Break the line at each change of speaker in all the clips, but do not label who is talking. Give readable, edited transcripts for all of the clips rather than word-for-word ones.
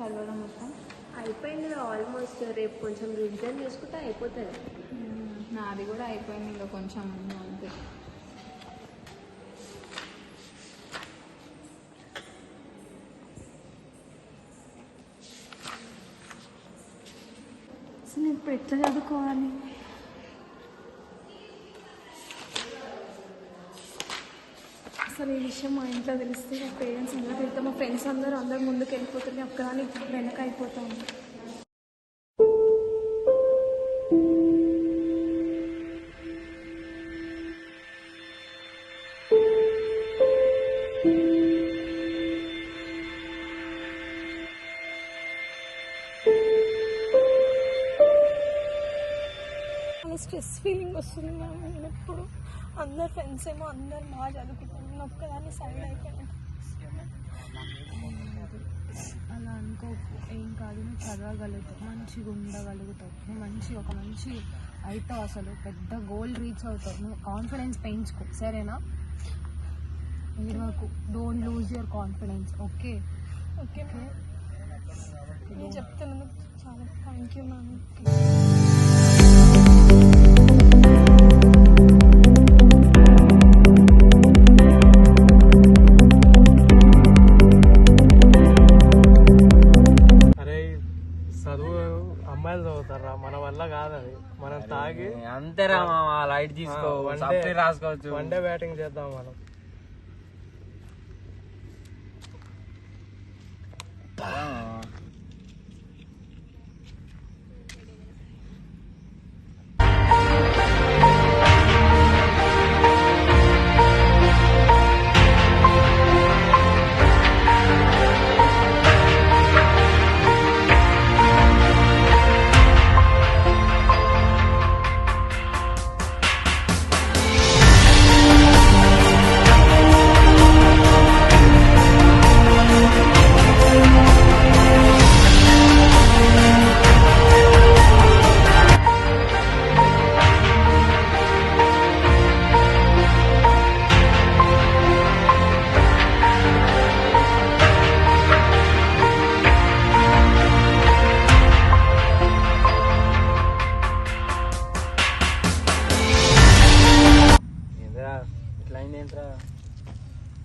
చదవడం మొత్తం
అయిపోయింది ఆల్మోస్ట్. రేపు కొంచెం రివిజన్ చేసుకుంటే అయిపోతుంది.
నాది కూడా అయిపోయింది, ఇంకా కొంచెం అంతే. అసలు ఇప్పుడు ఎట్లా చదువుకోవాలి? అసలు ఈ విషయం మా ఇంట్లో తెలిస్తే మా పేరెంట్స్ అందరూ తిరిగితే, మా ఫ్రెండ్స్ అందరూ ముందుకు వెళ్ళిపోతుంది, ఒక్కదాన్ని వెనక అయిపోతాను. స్ట్రెస్ ఫీలింగ్ వస్తుంది మ్యామ్. నేను ఎప్పుడు అందరు ఫ్రెండ్స్ ఏమో అందరు బాగా చదువుకుంటాను, నేను ఒక్కదాన్ని సైడ్ అయిపోయాను. అలా అనుకోకు, ఏం కాదు, నువ్వు చదవగలుగుతావు, మంచిగా ఉండగలుగుతావు, నువ్వు ఒక మంచి అవుతావు, అసలు పెద్ద గోల్ రీచ్ అవుతావు. నువ్వు కాన్ఫిడెన్స్ పెంచుకో, సరేనా? నాకు don't lose your confidence. Okay okay నేను చెప్తున్నాను. చాలా థ్యాంక్ యూ మ్యామ్.
అమ్మాయిలు చదువుతారా, మన వల్ల కాదు అది. మనం తాగి
అంతేరా లైట్ తీసుకో, రాసుకోవచ్చు.
వన్ డే బ్యాటింగ్ చేద్దాం మనం.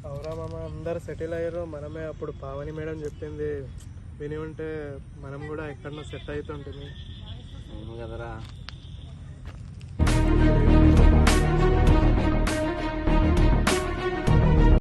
అవురా మామ, అందరు సెటిల్ అయ్యారు, మనమే అప్పుడు పావని మేడం చెప్పింది విని ఉంటే మనం కూడా ఎక్కడన్నా సెట్ అవుతుంటుంది.
అవును కదరా.